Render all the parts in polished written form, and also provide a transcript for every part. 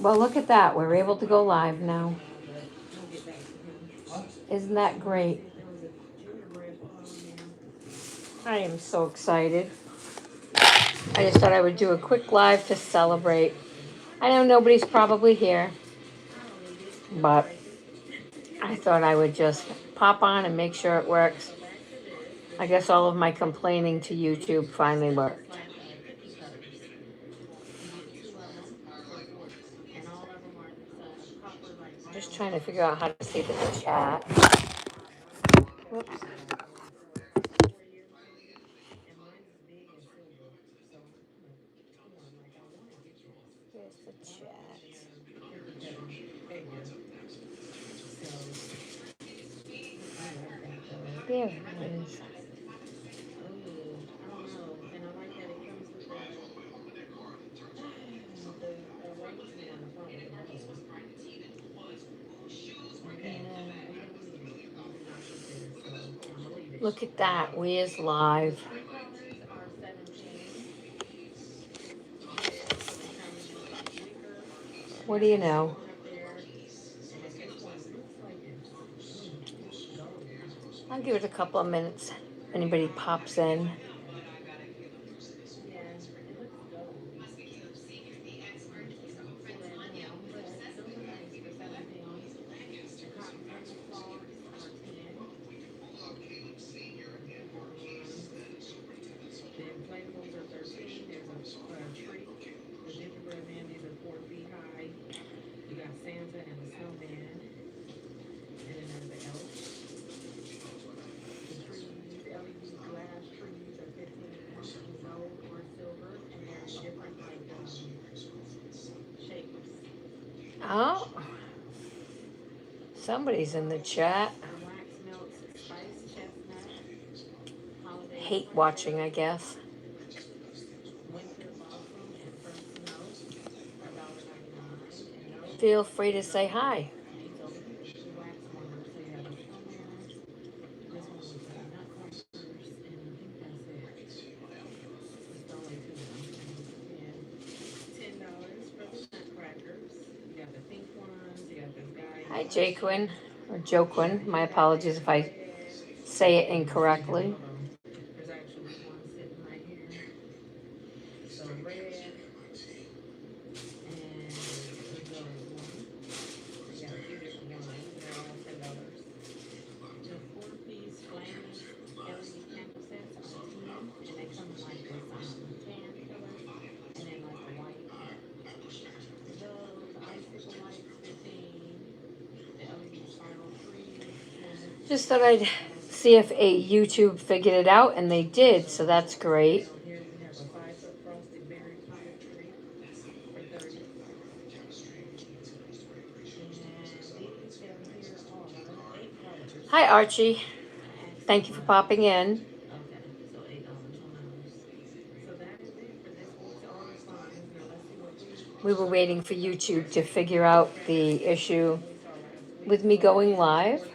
Well, look at that. We're able to go live now. Isn't that great? I am so excited. I just thought I would do a quick live to celebrate. I know nobody's probably here, but I thought I would just pop on and make sure it works. I guess all of my complaining to YouTube finally worked. Just trying to figure out how to see the chat. Whoops. Where's the chat? There it is. Look at that. We is live. What do you know? I'll give it a couple of minutes. If anybody pops in. Oh, somebody's in the chat. Hate watching, I guess. Feel free to say hi. Hi, Jaquin, or Joquin. My apologies if I say it incorrectly. Just thought I'd see if a YouTube figured it out, and they did, so that's great. Hi, Archie. Thank you for popping in. We were waiting for YouTube to figure out the issue with me going live.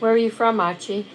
Where are you from, Archie?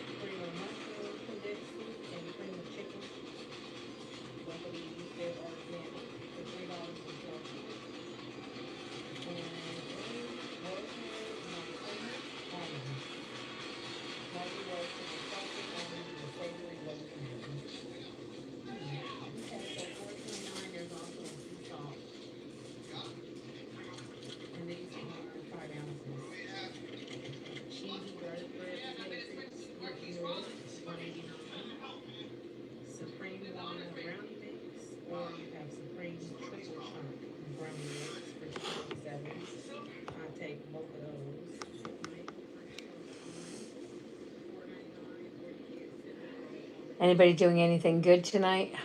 Anybody doing anything good tonight?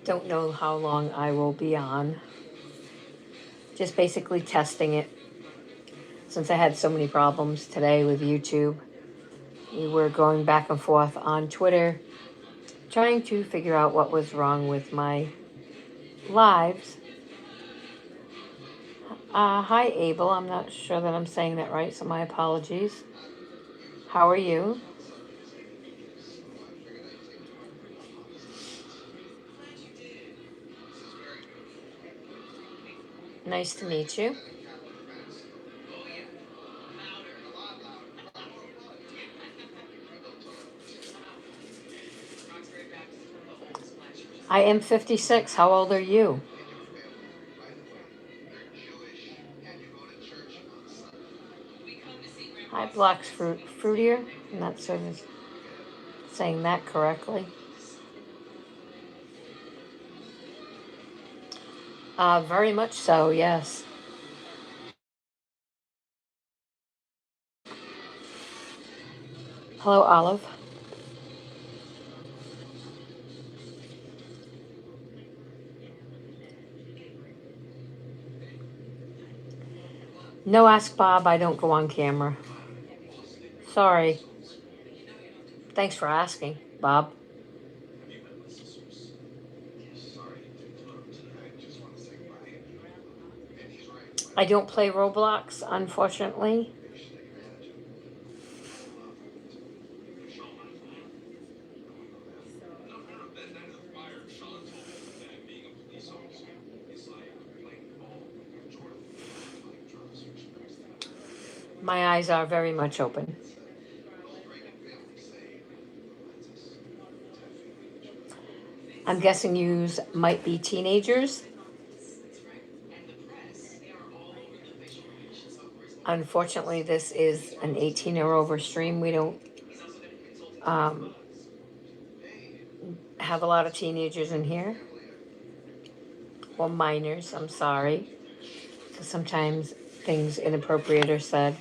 Don't know how long I will be on. Just basically testing it. Since I had so many problems today with YouTube, we were going back and forth on Twitter, trying to figure out what was wrong with my lives. Hi, Abel. I'm not sure that I'm saying that right, so my apologies. How are you? Nice to meet you. I am 56. How old are you? Hi, Blox Fruitier. I'm not sure if I'm saying that correctly. Very much so, yes. Hello, Olive. No, ask Bob. I don't go on camera. Sorry. Thanks for asking, Bob. I don't play Roblox, unfortunately. My eyes are very much open. I'm guessing yous might be teenagers. Unfortunately, this is an 18 or over stream. We don't um, have a lot of teenagers in here. Well, minors, I'm sorry. Because sometimes things inappropriate are said.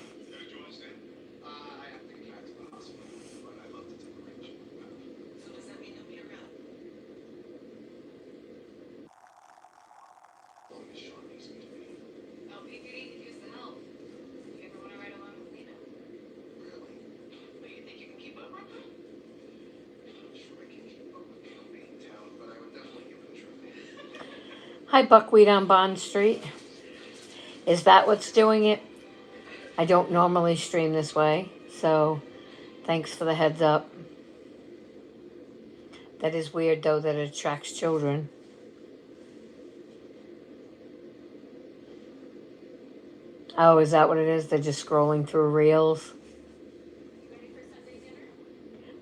Hi, Buckwheat on Bond Street. Is that what's doing it? I don't normally stream this way, so thanks for the heads up. That is weird, though, that it attracts children. Oh, is that what it is? They're just scrolling through reels?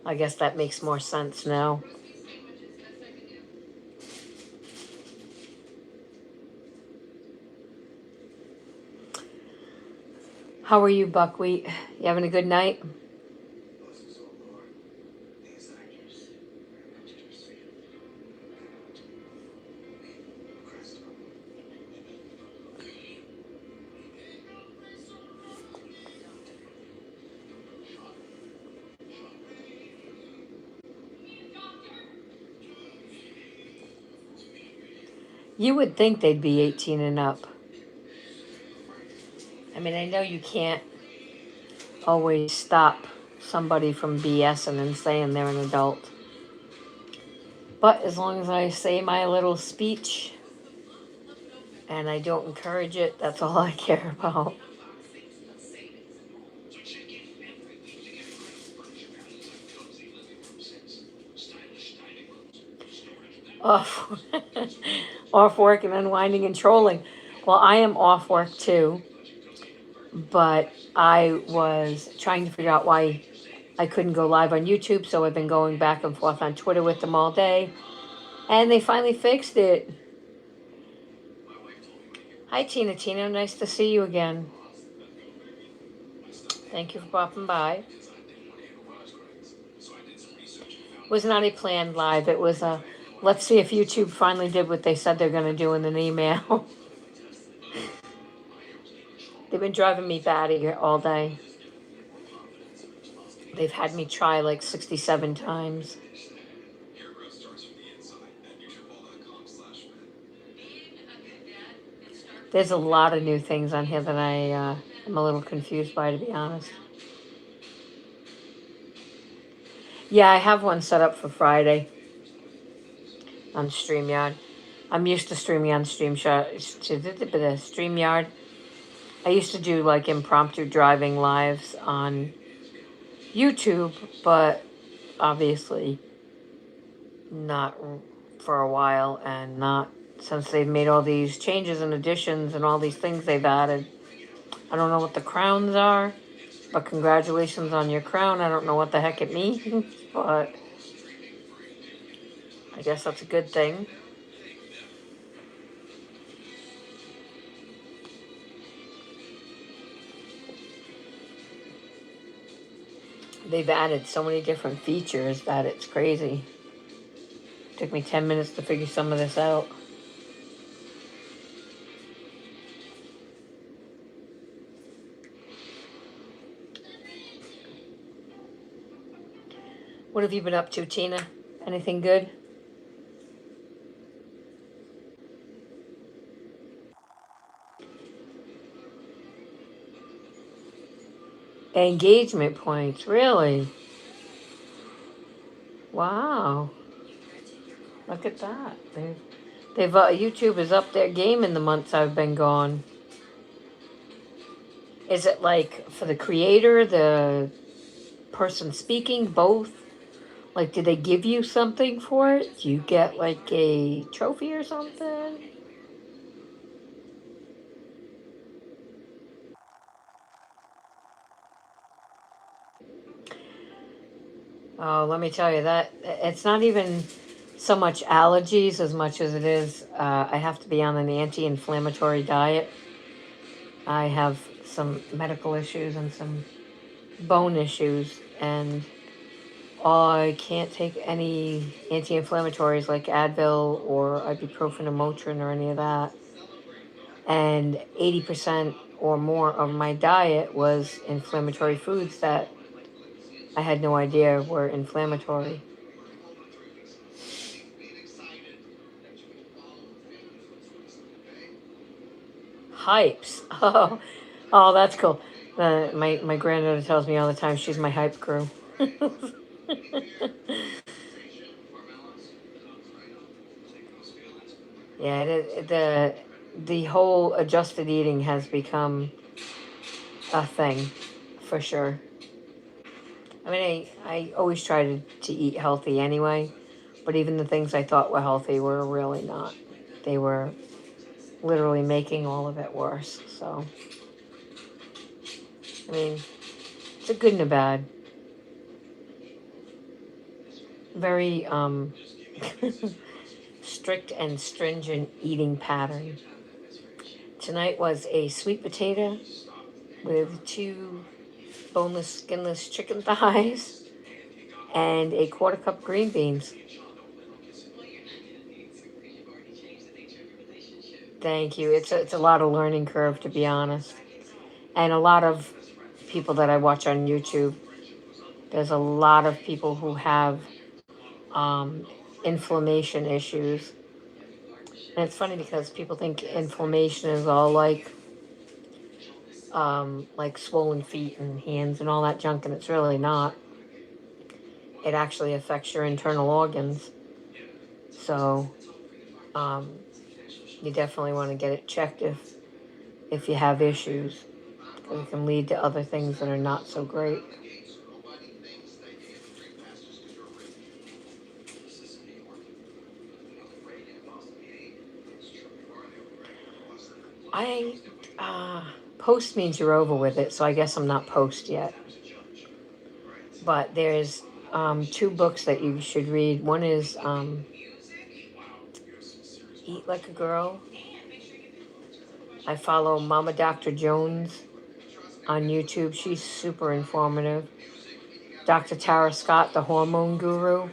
I guess that makes more sense now. How are you, Buckwheat? You having a good night? You would think they'd be 18 and up. I mean, I know you can't always stop somebody from BSing and saying they're an adult. But as long as I say my little speech and I don't encourage it, that's all I care about. Off, off work and unwinding and trolling. Well, I am off work too, but I was trying to figure out why I couldn't go live on YouTube, so I've been going back and forth on Twitter with them all day, and they finally fixed it. Hi, Tina. Tina, nice to see you again. Thank you for popping by. It was not a planned live. It was a let's see if YouTube finally did what they said they're going to do in an email. They've been driving me batty all day. They've had me try like 67 times. There's a lot of new things on here that I'm a little confused by, to be honest. Yeah, I have one set up for Friday on StreamYard. I'm used to streaming on StreamYard. I used to do like impromptu driving lives on YouTube, but obviously not for a while, and not since they've made all these changes and additions and all these things they've added. I don't know what the crowns are, but congratulations on your crown. I don't know what the heck it means, but I guess that's a good thing. They've added so many different features that it's crazy. It took me 10 minutes to figure some of this out. What have you been up to, Tina? Anything good? Engagement points, really? Wow. Look at that. They've YouTube has upped their game in the months I've been gone. Is it like for the creator, the person speaking, both? Like, did they give you something for it? Do you get like a trophy or something? Oh, let me tell you that it's not even so much allergies as much as it is I have to be on an anti-inflammatory diet. I have some medical issues and some bone issues, and I can't take any anti-inflammatories like Advil or ibuprofen or Motrin or any of that. And 80% or more of my diet was inflammatory foods that I had no idea were inflammatory. Hypes. Oh, that's cool. My granddaughter tells me all the time she's my hype crew. Yeah, the whole adjusted eating has become a thing, for sure. I mean, I always try to eat healthy anyway, but even the things I thought were healthy were really not. They were literally making all of it worse. So, I mean, it's a good and a bad. Very strict and stringent eating pattern. Tonight was a sweet potato with 2 boneless, skinless chicken thighs and a quarter cup green beans. Thank you. It's a lot of learning curve, to be honest, and a lot of people that I watch on YouTube. There's a lot of people who have um, inflammation issues, and it's funny because people think inflammation is all like swollen feet and hands and all that junk, and it's really not. It actually affects your internal organs. So um, you definitely want to get it checked if you have issues, because it can lead to other things that are not so great. I post means you're over with it, so I guess I'm not post yet. But there's 2 books that you should read. One is Eat Like a Girl. I follow Mama Dr. Jones on YouTube. She's super informative. Dr. Tara Scott, the hormone guru,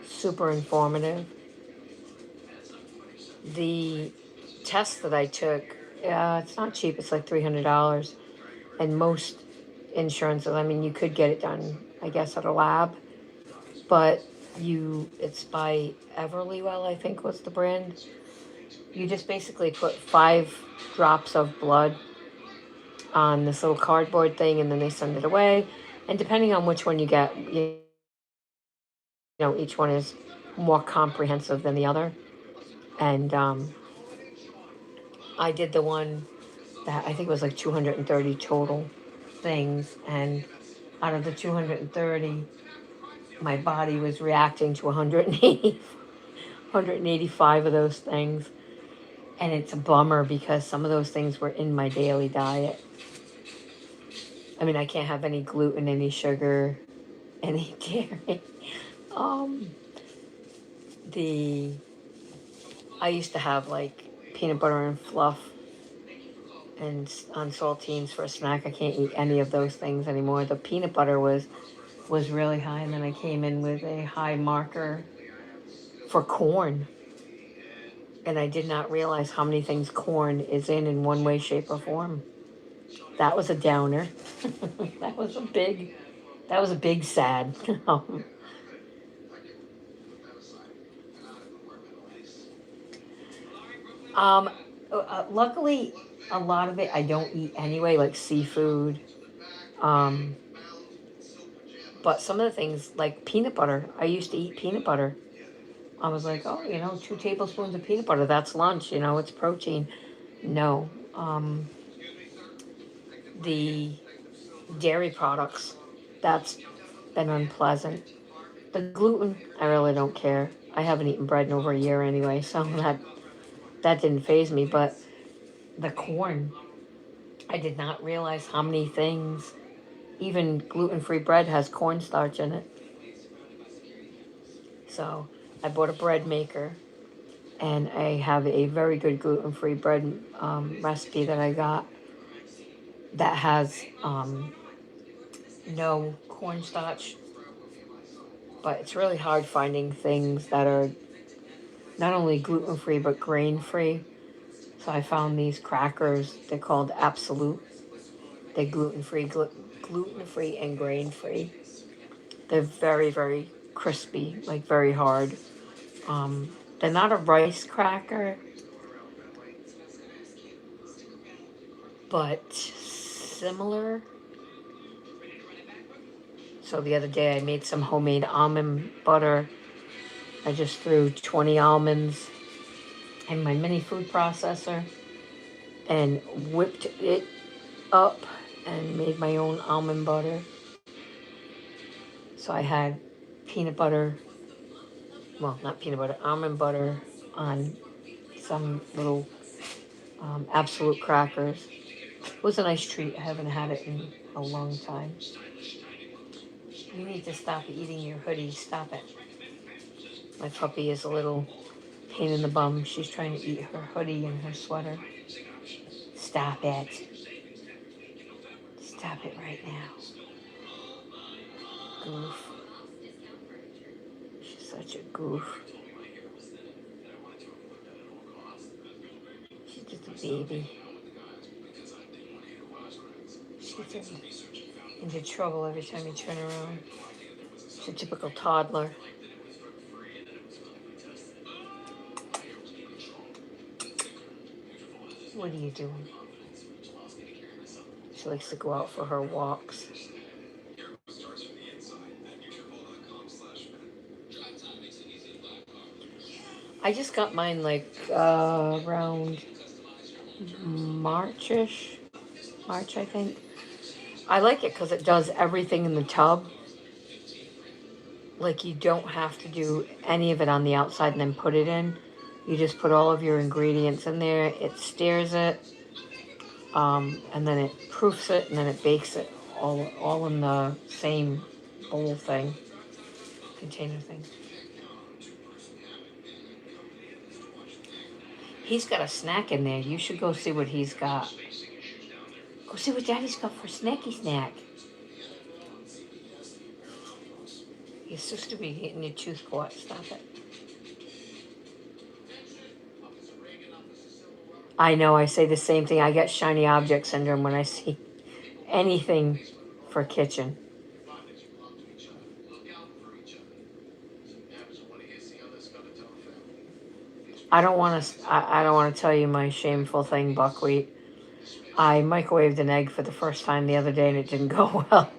super informative. The test that I took, it's not cheap. It's like $300, and most insurances, I mean, you could get it done, I guess, at a lab, but it's by Everlywell, I think was the brand, You just basically put 5 drops of blood on this little cardboard thing, and then they send it away. And depending on which one you get, each one is more comprehensive than the other. And I did the one that I think was like 230 total things, and out of the 230, my body was reacting to 185 of those things. And it's a bummer because some of those things were in my daily diet. I mean, I can't have any gluten, any sugar, any dairy. Um, the I used to have like peanut butter and fluff and on saltines for a snack. I can't eat any of those things anymore. The peanut butter was really high, and then I came in with a high marker for corn, and I did not realize how many things corn is in one way, shape, or form. That was a downer. that was a big that was a big sad. um, Luckily, a lot of it I don't eat anyway, like seafood. Um, but some of the things, like peanut butter, I used to eat peanut butter. I was like, oh, 2 tablespoons of peanut butter, that's lunch, it's protein. No. The dairy products, that's been unpleasant. The gluten, I really don't care. I haven't eaten bread in over a year anyway, so that didn't faze me. But the corn, I did not realize how many things. Even gluten-free bread has cornstarch in it. So I bought a bread maker, and I have a very good gluten-free bread recipe that I got that has no cornstarch. But it's really hard finding things that are not only gluten-free but grain-free. So I found these crackers. They're called Absolute. They're gluten-free and grain-free. They're very, very crispy, like very hard. They're not a rice cracker, but similar. So the other day I made some homemade almond butter. I just threw 20 almonds in my mini food processor and whipped it up and made my own almond butter. So I had peanut butter, well, not peanut butter, almond butter on some little Absolute crackers. It was a nice treat. I haven't had it in a long time. You need to stop eating your hoodie. Stop it. My puppy is a little pain in the bum. She's trying to eat her hoodie and her sweater. Stop it. Stop it right now. Goof. She's such a goof. She's just a baby. She gets into trouble every time you turn around. She's a typical toddler. What are you doing? She likes to go out for her walks. I just got mine like around Marchish. March, I think. I like it because it does everything in the tub. Like you don't have to do any of it on the outside and then put it in. You just put all of your ingredients in there. It steers it, and then it proofs it, and then it bakes it all in the same bowl thing, container thing. He's got a snack in there. You should go see what he's got. Go see what Daddy's got for snacky snack. You're so stupid getting your tooth caught. Stop it. I know, I say the same thing. I get shiny object syndrome when I see anything for kitchen. I don't want to tell you my shameful thing, buckwheat. I microwaved an egg for the first time the other day and it didn't go well.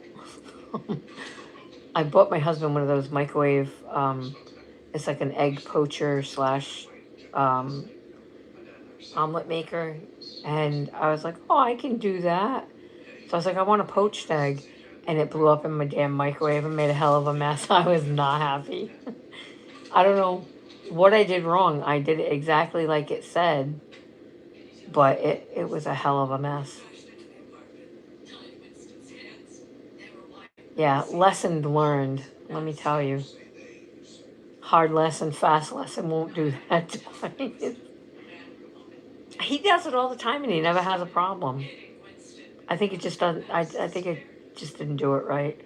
I bought my husband one of those microwave. It's like an egg poacher slash um, omelet maker, and I was like, oh, I can do that. So I was like, I want a poached egg, and it blew up in my damn microwave and made a hell of a mess. I was not happy. I don't know what I did wrong. I did it exactly like it said, but it was a hell of a mess. Yeah, lesson learned, let me tell you. Hard lesson, fast lesson won't do that twice. He does it all the time and he never has a problem. I think it just doesn't, I think it just didn't do it right.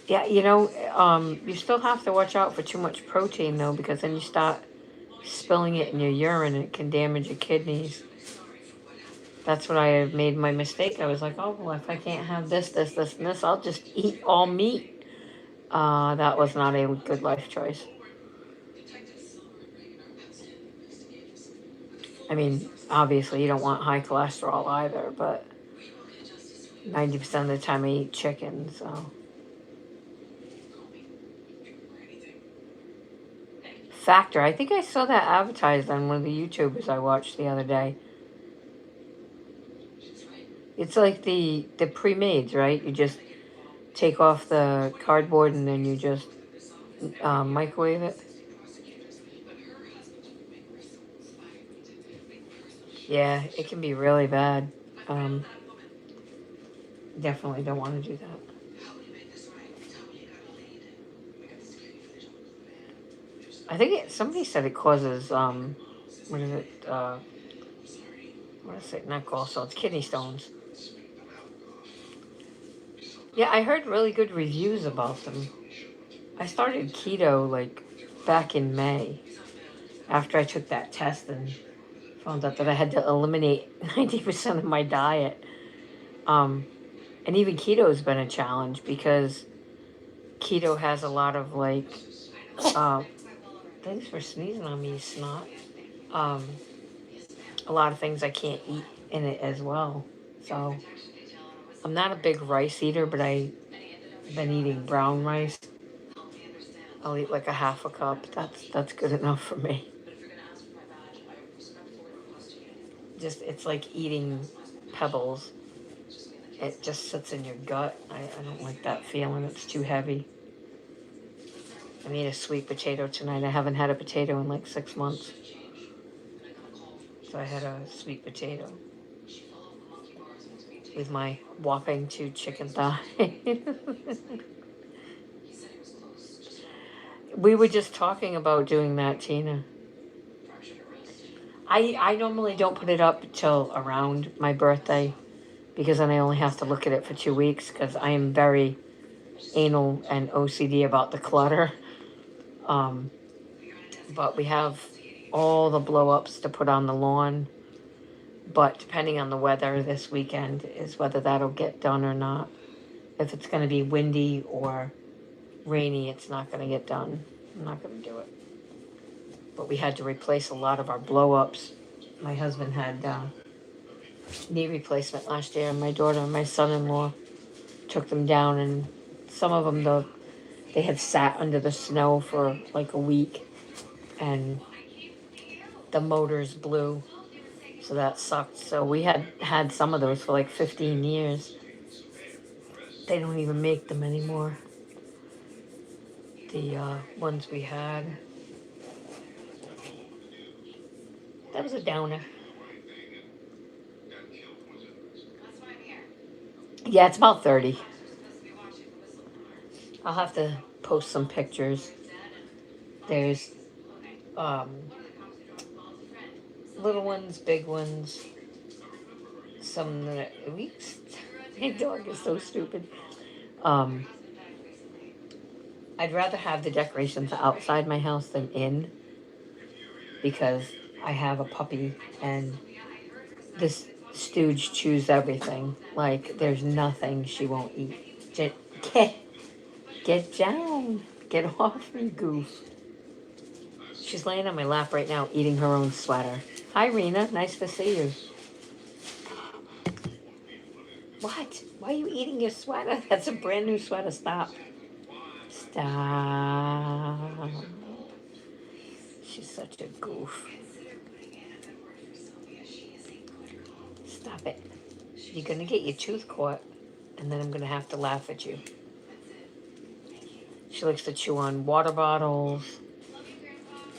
Yeah, you still have to watch out for too much protein though, because then you start spilling it in your urine and it can damage your kidneys. That's what I have made my mistake. I was like, oh, well, if I can't have this, and this, I'll just eat all meat. That was not a good life choice. I mean, obviously, you don't want high cholesterol either, but 90% of the time I eat chicken, so. Factor. I think I saw that advertised on one of the YouTubers I watched the other day. It's like the pre-mades, right? You just take off the cardboard and then you just microwave it. Yeah, it can be really bad. Um, Definitely don't want to do that. I think somebody said it causes what is it? What is it? Not gallstones, kidney stones. Yeah, I heard really good reviews about them. I started keto like back in May after I took that test and found out that I had to eliminate 90% of my diet. Um, and even keto has been a challenge because keto has a lot of like, uh, thanks for sneezing on me, snot. Um, a lot of things I can't eat in it as well. So I'm not a big rice eater, but I've been eating brown rice. I'll eat like a half a cup. That's good enough for me. Just it's like eating pebbles. It just sits in your gut. I don't like that feeling. It's too heavy. I made a sweet potato tonight. I haven't had a potato in like 6 months. So I had a sweet potato with my whopping 2 chicken thighs. We were just talking about doing that, Tina. I normally don't put it up till around my birthday because then I only have to look at it for 2 weeks because I am very anal and OCD about the clutter. Um, but we have all the blow ups to put on the lawn. But depending on the weather this weekend is whether that'll get done or not. If it's going to be windy or rainy, it's not going to get done. I'm not going to do it. But we had to replace a lot of our blow ups. My husband had knee replacement last year, and my daughter and my son in law took them down, and some of them, though, they had sat under the snow for like a week, and the motors blew, so that sucked. So we had some of those for like 15 years. They don't even make them anymore. The ones we had. That was a downer. Yeah, it's about 30. I'll have to post some pictures. There's um, little ones, big ones. Some weeks. My dog is so stupid. Um, I'd rather have the decorations outside my house than in because I have a puppy and this stooge chews everything. Like there's nothing she won't eat. Get, get, get down. Get off me, goof. She's laying on my lap right now, eating her own sweater. Hi, Rena. Nice to see you. What? Why are you eating your sweater? That's a brand new sweater. Stop. Stop. She's such a goof. Stop it. You're going to get your tooth caught, and then I'm going to have to laugh at you. She likes to chew on water bottles.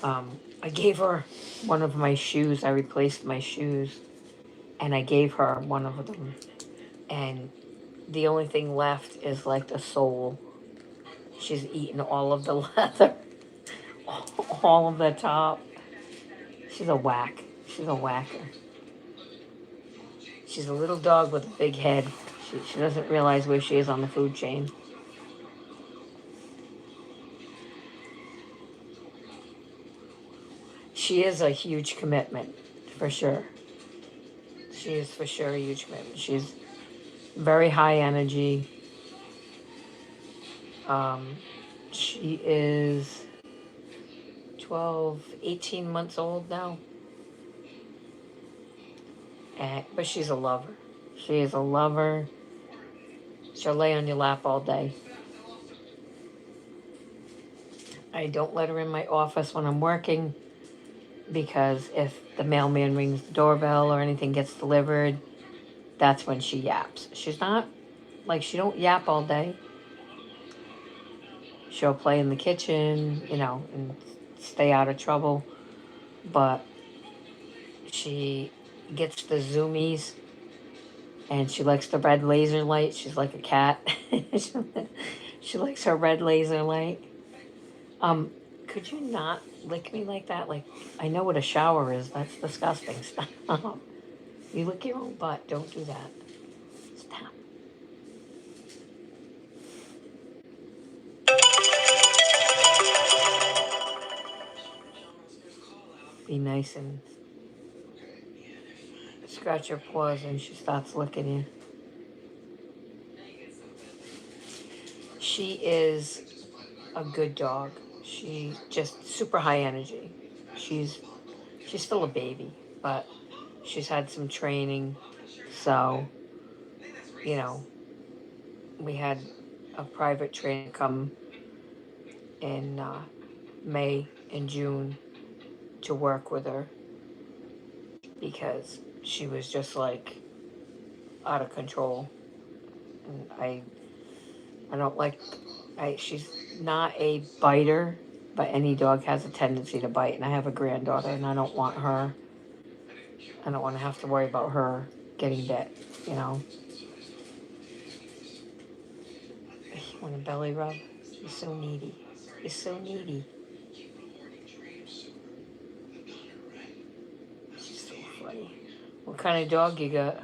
I gave her one of my shoes. I replaced my shoes, and I gave her one of them. And the only thing left is like the sole. She's eaten all of the leather, all of the top. She's a whack. She's a whacker. She's a little dog with a big head. She doesn't realize where she is on the food chain. She is a huge commitment, for sure. She is for sure a huge commitment. She's very high energy. She is 12, 18 months old now. But she's a lover. She is a lover. She'll lay on your lap all day. I don't let her in my office when I'm working, because if the mailman rings the doorbell or anything gets delivered, that's when she yaps. She's not, like, she don't yap all day. She'll play in the kitchen, and stay out of trouble. But she gets the zoomies, and she likes the red laser light. She's like a cat. She likes her red laser light. Could you not lick me like that? Like, I know what a shower is. That's disgusting. Stop. You lick your own butt. Don't do that. Stop. Be nice and scratch your paws, and she starts licking you. She is a good dog. She just super high energy. She's still a baby, but she's had some training. So, we had a private trainer come in May and June to work with her, because she was just like out of control. And I don't like, she's not a biter, but any dog has a tendency to bite. And I have a granddaughter, and I don't want to have to worry about her getting bit, You want a belly rub? You're so needy. You're so needy. She's so funny. What kind of dog you got?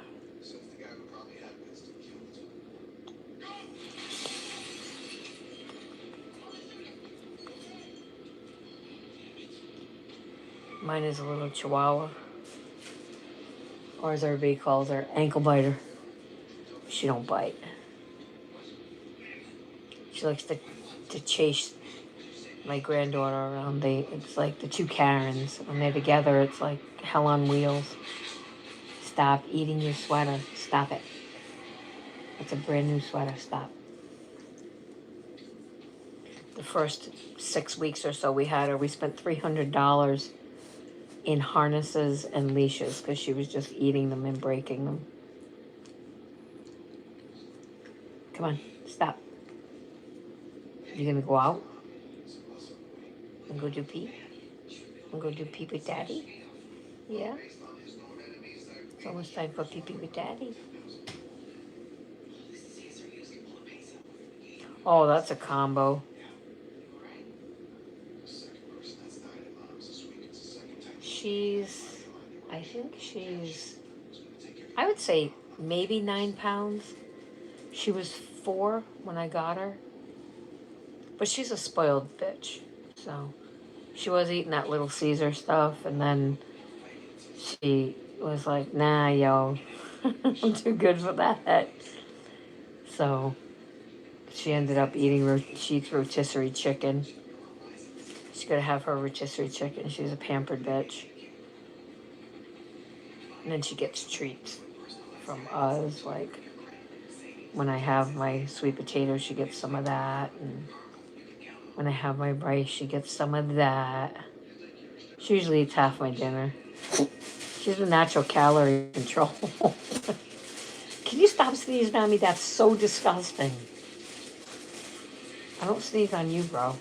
Mine is a little chihuahua, or as everybody calls her, ankle biter. She don't bite. She likes to chase my granddaughter around. It's like the two Karens. When they're together, it's like hell on wheels. Stop eating your sweater. Stop it. It's a brand new sweater. Stop. The first 6 weeks or so we had her, we spent $300 in harnesses and leashes, because she was just eating them and breaking them. Come on, stop. You gonna go out and go do pee? And go do pee with Daddy? Yeah? It's almost time for pee with Daddy. Oh, that's a combo. I would say maybe 9 pounds. She was 4 when I got her. But she's a spoiled bitch. So she was eating that Little Caesar stuff, and then she was like, nah, yo, I'm too good for that. So She ended up eating, she eats rotisserie chicken. She's going to have her rotisserie chicken. She's a pampered bitch. And then she gets treats from us. Like when I have my sweet potato, she gets some of that. And when I have my rice, she gets some of that. She usually eats half my dinner. She's a natural calorie control. Can you stop sneezing on me? That's so disgusting. I don't sneeze on you, bro.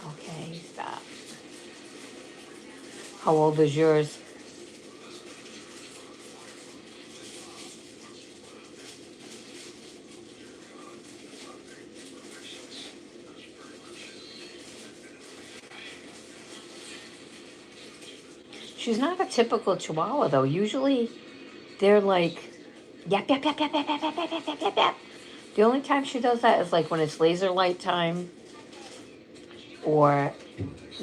Okay, stop. How old is yours? She's not a typical Chihuahua, though. Usually, they're like, yap, yap, yap, yap, yap, yap, yap, yap, yap, yap, yap, yap. The only time she does that is like when it's laser light time or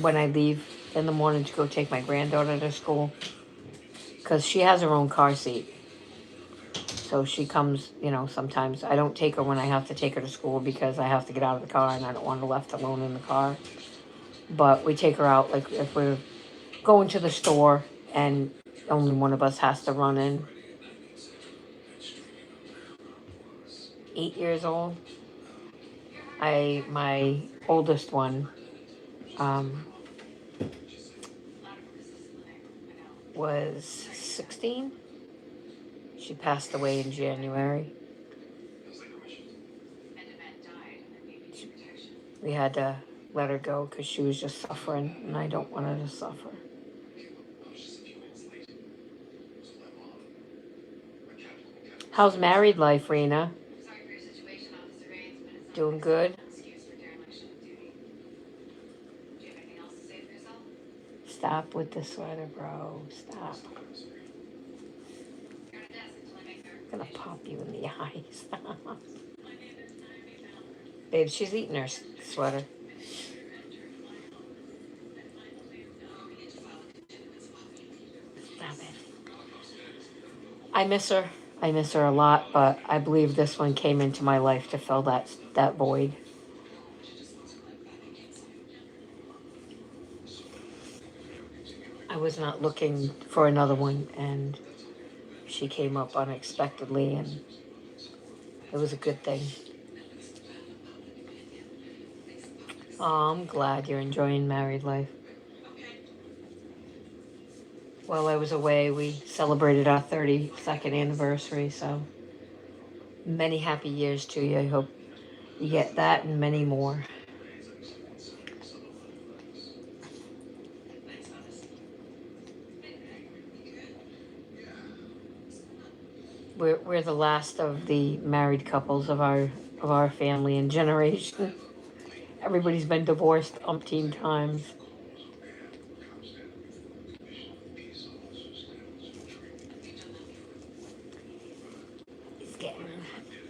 when I leave in the morning to go take my granddaughter to school. Because she has her own car seat. So she comes, sometimes I don't take her when I have to take her to school because I have to get out of the car and I don't want her left alone in the car. But we take her out, like if we're going to the store and only one of us has to run in. 8 years old. My oldest one was 16. She passed away in January. We had to let her go because she was just suffering, and I don't want her to suffer. How's married life, Rena? Doing good? Stop with the sweater, bro. Stop. I'm gonna pop you in the eyes. Babe, she's eating her sweater. Stop it. I miss her. I miss her a lot, but I believe this one came into my life to fill that void. I was not looking for another one, and she came up unexpectedly, and it was a good thing. Oh, I'm glad you're enjoying married life. While I was away, we celebrated our 32nd anniversary, so many happy years to you. I hope you get that and many more. We're the last of the married couples of our family and generation. Everybody's been divorced umpteen times. He's getting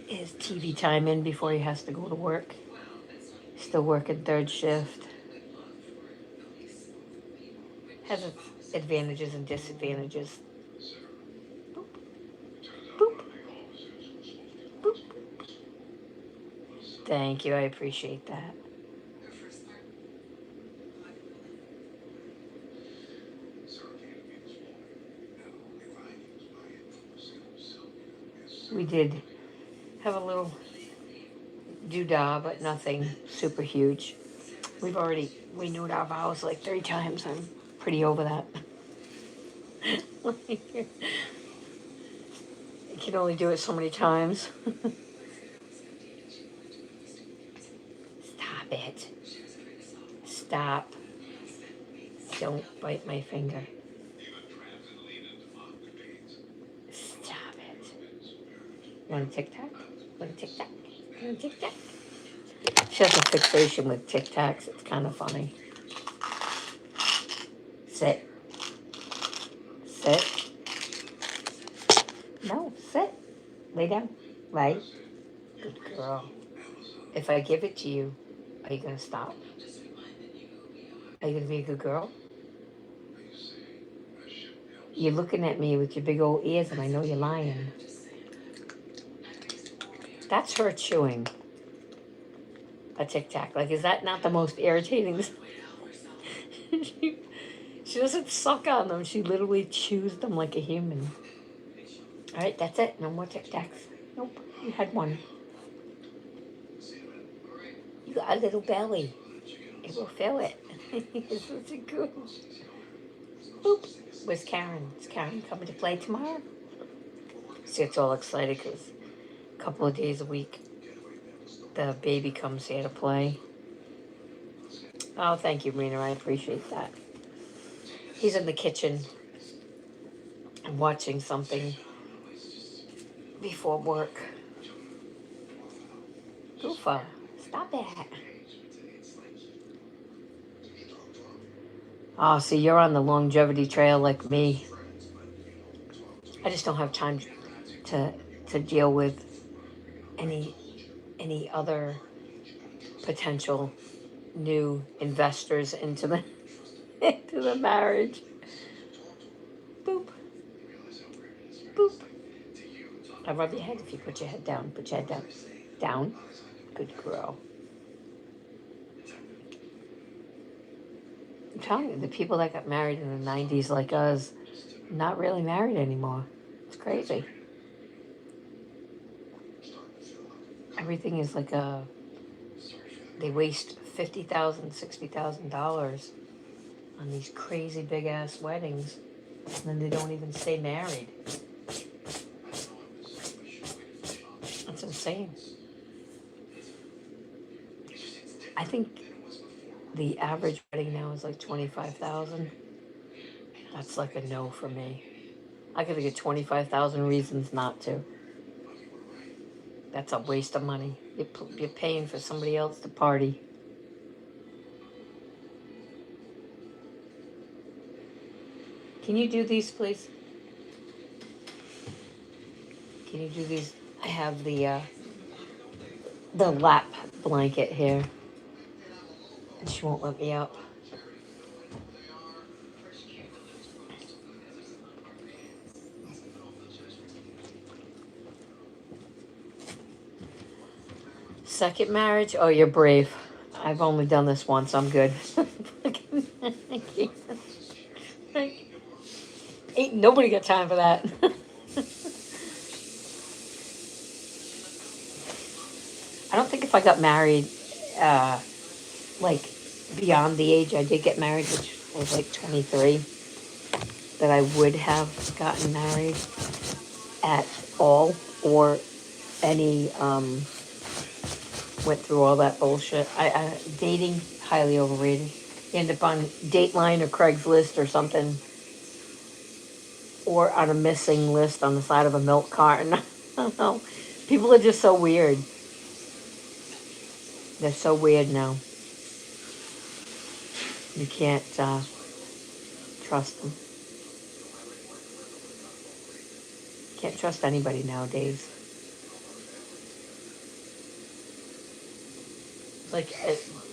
his TV time in before he has to go to work. Still working third shift. Has its advantages and disadvantages. Boop. Boop. Boop. Thank you, I appreciate that. We did have a little doodah, but nothing super huge. We've already renewed our vows like 3 times. I'm pretty over that. You can only do it so many times. Stop it. Stop. Don't bite my finger. Stop it. Want a Tic Tac? Want a Tic Tac? Want a Tic Tac? She has a fixation with Tic Tacs. It's kind of funny. Sit. Sit. No, sit. Lay down. Lay. Good girl. If I give it to you, are you going to stop? Are you going to be a good girl? You're looking at me with your big old ears, and I know you're lying. That's her chewing a Tic Tac. Like, is that not the most irritating? She doesn't suck on them. She literally chews them like a human. All right, that's it. No more Tic Tacs. Nope, you had one. You got a little belly. It will fill it. It's such a good. Boop. Where's Karen? Is Karen coming to play tomorrow? She gets all excited because a couple of days a week the baby comes here to play. Oh, thank you, Rena. I appreciate that. He's in the kitchen watching something before work. Goofa, stop that. Oh, see, you're on the longevity trail like me. I just don't have time to deal with any other potential new investors into the into the marriage. Boop. Boop. I rub your head if you put your head down. Put your head down. Down. Good girl. I'm telling you, the people that got married in the 90s like us, not really married anymore. It's crazy. Everything is like they waste $50,000, $60,000 on these crazy big ass weddings, and then they don't even stay married. That's insane. I think the average wedding now is like 25,000. That's like a no for me. I gotta get 25,000 reasons not to. That's a waste of money. You're paying for somebody else to party. Can you do these, please? Can you do these? I have the lap blanket here. And she won't let me up. Second marriage? Oh, you're brave. I've only done this once. I'm good. Ain't nobody got time for that. I don't think if I got married, like beyond the age I did get married, which was like 23, that I would have gotten married at all or any went through all that bullshit. Dating, highly overrated. You end up on Dateline or Craigslist or something, or on a missing list on the side of a milk carton. I don't know. People are just so weird. They're so weird now. You can't trust them. Can't trust anybody nowadays. Like,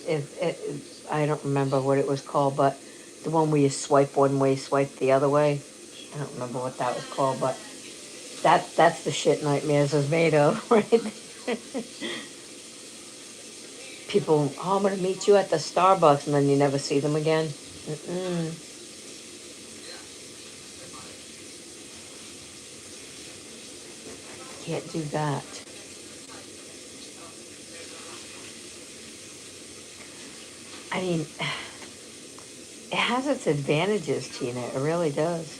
if I don't remember what it was called, but the one where you swipe one way, swipe the other way. I don't remember what that was called, but that's the shit nightmares is made of, right? People, oh, I'm gonna meet you at the Starbucks, and then you never see them again. Can't do that. I mean, it has its advantages, Tina. It really does.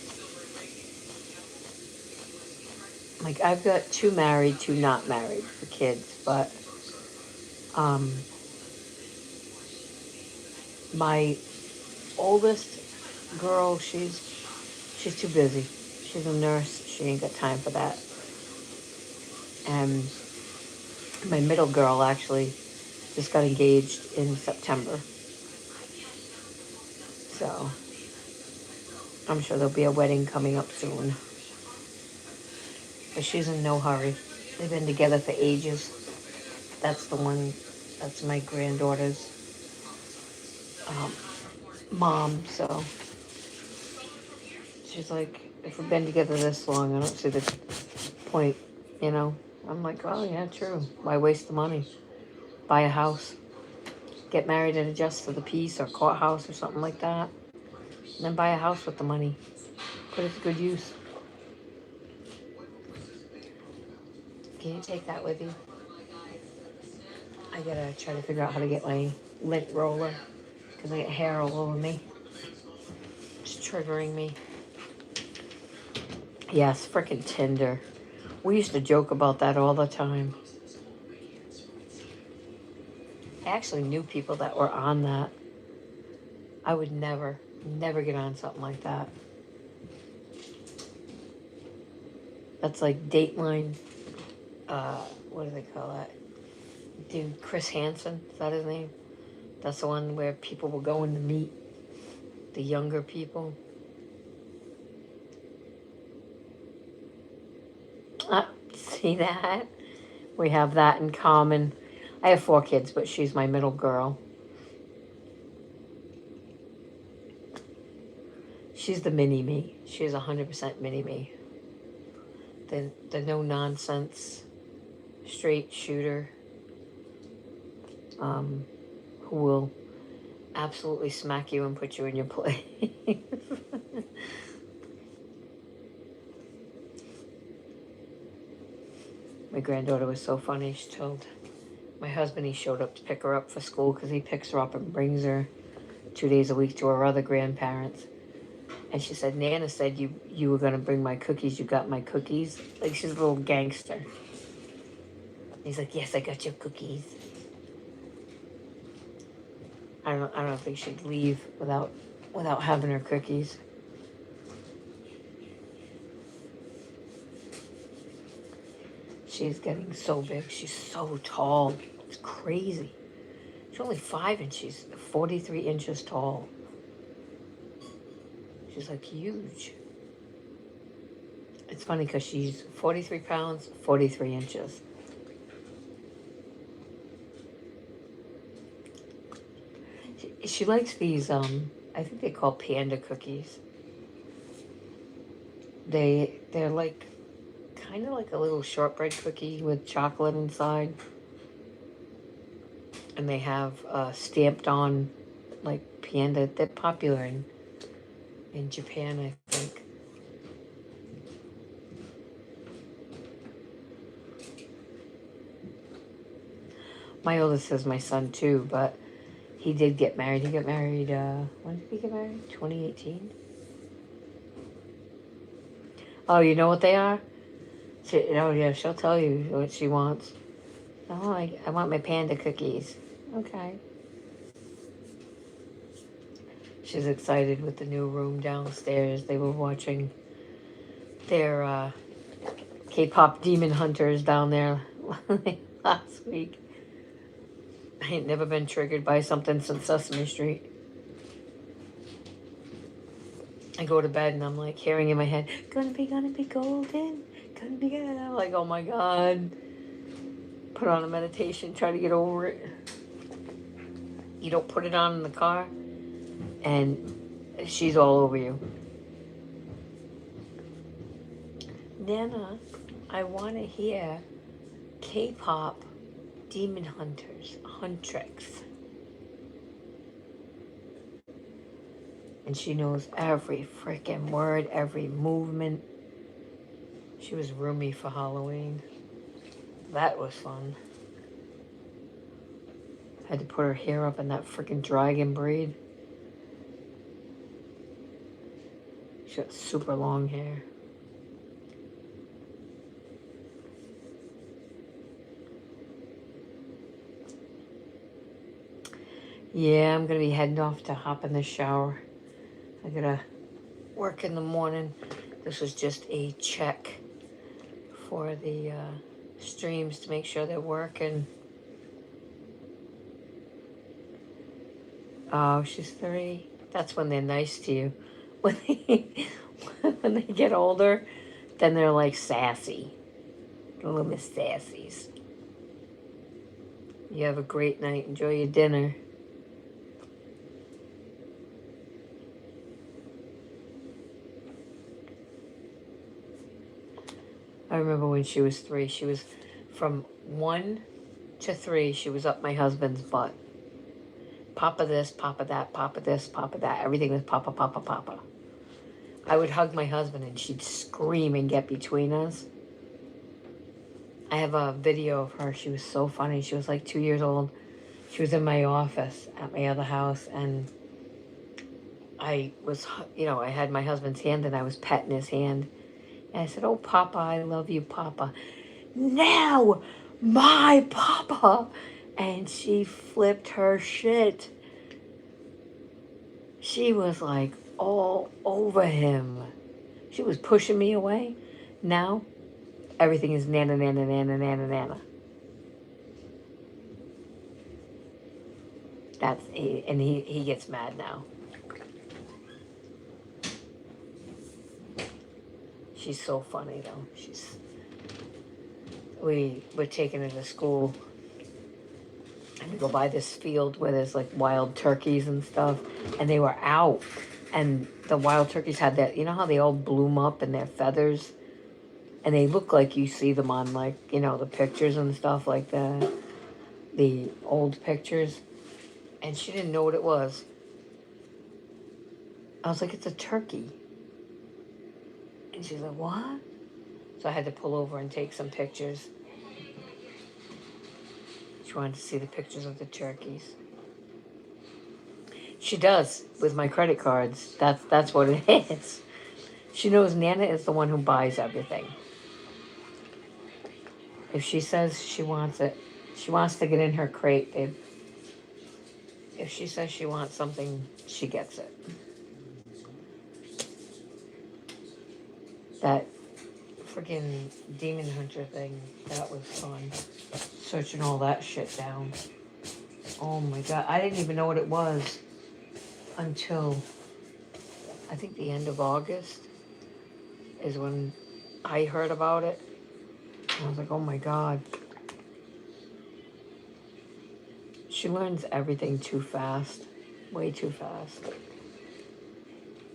Like, I've got 2 married, 2 not married for kids, but my oldest girl, she's too busy. She's a nurse. She ain't got time for that. And my middle girl actually just got engaged in September. So I'm sure there'll be a wedding coming up soon. But she's in no hurry. They've been together for ages. That's the one, that's my granddaughter's mom. So she's like, if we've been together this long, I don't see the point, you know. I'm like, oh yeah, true. Why waste the money? Buy a house. Get married at a justice of the peace or courthouse or something like that. And then buy a house with the money. Put it to good use. Can you take that with you? I gotta try to figure out how to get my lint roller because I get hair all over me. It's triggering me. Yes, frickin' Tinder. We used to joke about that all the time. I actually knew people that were on that. I would never get on something like that. That's like Dateline. What do they call that? Dude, Chris Hansen, is that his name? That's the one where people were going to meet the younger people. See that? We have that in common. I have 4 kids, but she's my middle girl. She's the mini me. She's 100% mini me. The no nonsense, straight shooter, who will absolutely smack you and put you in your place. My granddaughter was so funny. She told my husband he showed up to pick her up for school because he picks her up and brings her 2 days a week to her other grandparents. And she said, Nana said you were going to bring my cookies. You got my cookies? Like she's a little gangster. He's like, yes, I got your cookies. I don't think she'd leave without having her cookies. She's getting so big. She's so tall. It's crazy. She's only 5 and she's 43 inches tall. She's like huge. It's funny because she's 43 pounds, 43 inches. She likes these, I think they're called panda cookies. They're like, kind of like a little shortbread cookie with chocolate inside. And they have stamped on, like, panda. They're popular in Japan, I think. My oldest is my son, too, but he did get married. He got married, when did he get married? 2018? Oh, you know what they are? Oh, yeah, she'll tell you what she wants. Oh, I want my panda cookies. Okay. She's excited with the new room downstairs. They were watching their K-pop Demon Hunters down there last week. I ain't never been triggered by something since Sesame Street. I go to bed and I'm like hearing in my head, gonna be golden, gonna be good. I'm like, oh my God. Put on a meditation, try to get over it. You don't put it on in the car and she's all over you. Nana, I want to hear K-pop Demon Hunters, Huntrix. And she knows every freaking word, every movement. She was roomy for Halloween. That was fun. Had to put her hair up in that freaking dragon braid. She got super long hair. Yeah, I'm going to be heading off to hop in the shower. I got to work in the morning. This was just a check for the streams to make sure they're working. Oh, she's 3. That's when they're nice to you. When they get older, then they're like sassy. The little Miss Sassies. You have a great night. Enjoy your dinner. I remember when she was 3, she was from 1 to 3, she was up my husband's butt. Papa this, Papa that, Papa this, Papa that. Everything was Papa, Papa, Papa. I would hug my husband and she'd scream and get between us. I have a video of her. She was so funny. She was like 2 years old. She was in my office at my other house, and I was, I had my husband's hand and I was petting his hand. And I said, "Oh, Papa, I love you, Papa." "Now, my Papa." And she flipped her shit. She was like all over him. She was pushing me away. Now, everything is Nana, Nana, Nana, Nana, Nana. And he gets mad now. She's so funny though. We're taking her to school, and we go by this field where there's like wild turkeys and stuff, and they were out, and the wild turkeys had that, how they all bloom up in their feathers, and they look like you see them on like, the pictures and stuff, like the old pictures. And she didn't know what it was. I was like, "It's a turkey." And she's like, "What?" So I had to pull over and take some pictures. She wanted to see the pictures of the turkeys. She does with my credit cards. That's what it is. She knows Nana is the one who buys everything. If she says she wants it, she wants to get in her crate, babe. If she says she wants something, she gets it. That freaking demon hunter thing, that was fun. Searching all that shit down. Oh my God, I didn't even know what it was until I think the end of August is when I heard about it. I was like, oh my God. She learns everything too fast. Way too fast.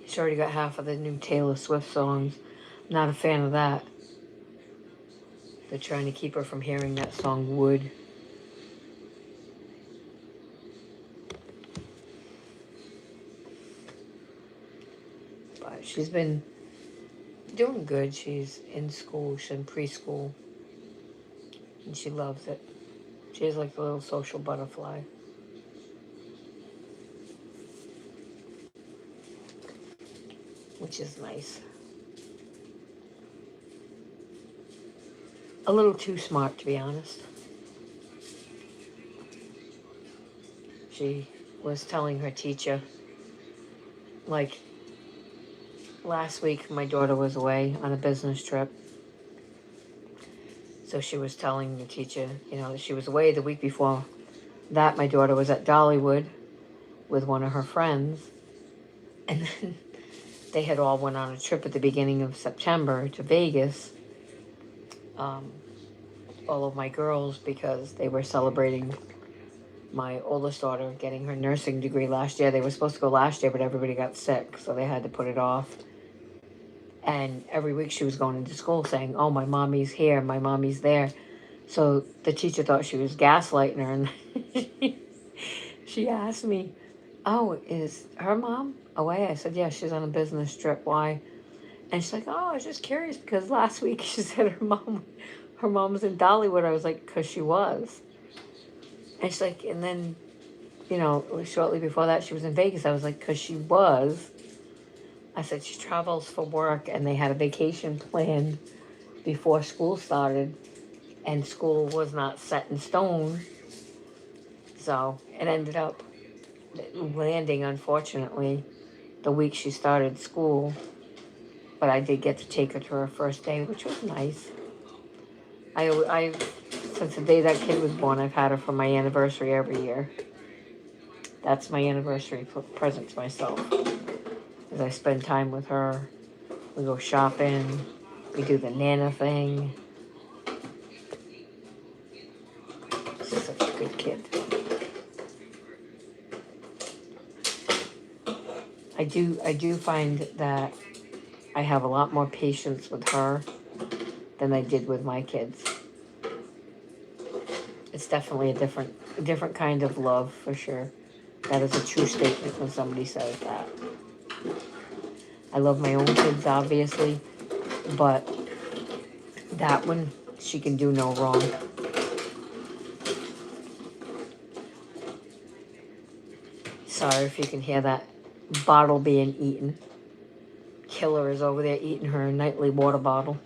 She already got half of the new Taylor Swift songs. Not a fan of that. They're trying to keep her from hearing that song, Wood. But she's been doing good. She's in school. She's in preschool. And she loves it. She's like a little social butterfly. Which is nice. A little too smart, to be honest. She was telling her teacher, like, last week my daughter was away on a business trip. So she was telling the teacher, that she was away. The week before that, my daughter was at Dollywood with one of her friends. And then they had all went on a trip at the beginning of September to Vegas. All of my girls, because they were celebrating my oldest daughter getting her nursing degree last year. They were supposed to go last year, but everybody got sick, so they had to put it off. And every week she was going into school saying, "Oh, my mommy's here, my mommy's there." So the teacher thought she was gaslighting her, and she asked me, "Oh, is her mom away?" I said, "Yeah, she's on a business trip. Why?" And she's like, "Oh, I was just curious because last week she said her mom was in Dollywood." I was like, "'Cause she was." And she's like, and then, shortly before that she was in Vegas. I was like, "'Cause she was." I said, "She travels for work," and they had a vacation planned before school started, and school was not set in stone. So it ended up landing, unfortunately, the week she started school. But I did get to take her to her first day, which was nice. I since the day that kid was born, I've had her for my anniversary every year. That's my anniversary present to myself. As I spend time with her, we go shopping, we do the Nana thing. She's such a good kid. I do find that I have a lot more patience with her than I did with my kids. It's definitely a different kind of love, for sure. That is a true statement when somebody says that. I love my own kids, obviously, but that one, she can do no wrong. Sorry if you can hear that bottle being eaten. Killer is over there eating her nightly water bottle.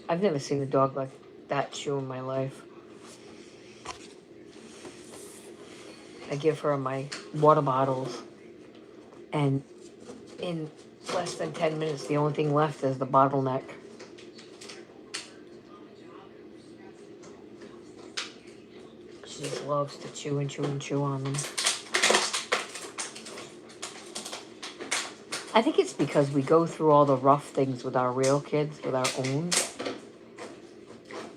I've never seen a dog like that chew in my life. I give her my water bottles, and in less than 10 minutes, the only thing left is the bottleneck. She just loves to chew and chew and chew on them. I think it's because we go through all the rough things with our real kids, with our own.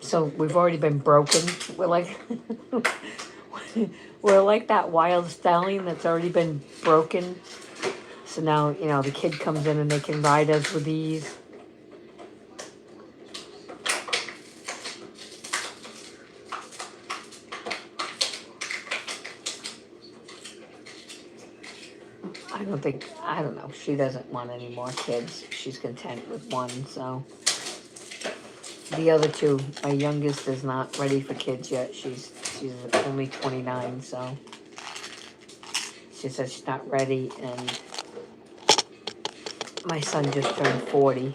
So we've already been broken. We're like, we're like that wild stallion that's already been broken. So now, the kid comes in and they can ride us with ease. I don't know. She doesn't want any more kids. She's content with one, so. The other two, my youngest is not ready for kids yet. She's only 29, so. She says she's not ready, and my son just turned 40,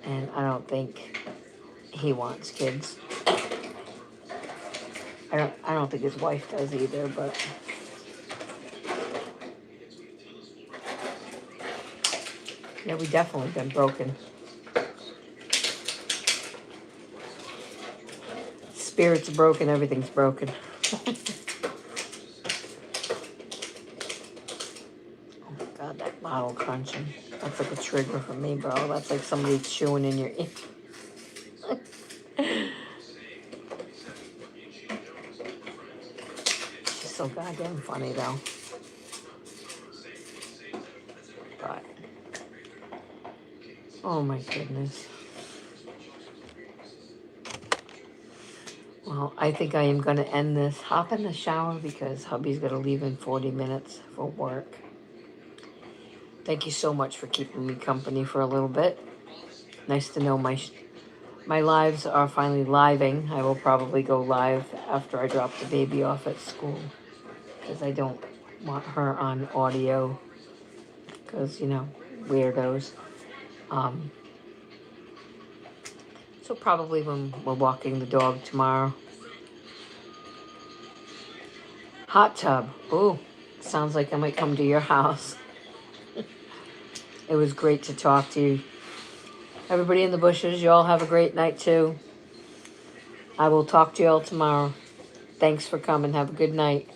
and I don't think he wants kids. I don't think his wife does either, but. Yeah, we definitely been broken. Spirit's broken, everything's broken. Oh God, that bottle crunching. That's like a trigger for me, bro. That's like somebody chewing in your ear. She's so goddamn funny, though. But, oh my goodness. Well, I think I am going to end this. Hop in the shower because hubby's going to leave in 40 minutes for work. Thank you so much for keeping me company for a little bit. Nice to know my lives are finally living. I will probably go live after I drop the baby off at school because I don't want her on audio because, weirdos. So probably when we're walking the dog tomorrow. Hot tub. Ooh, sounds like I might come to your house. It was great to talk to you. Everybody in the bushes, you all have a great night too. I will talk to you all tomorrow. Thanks for coming. Have a good night.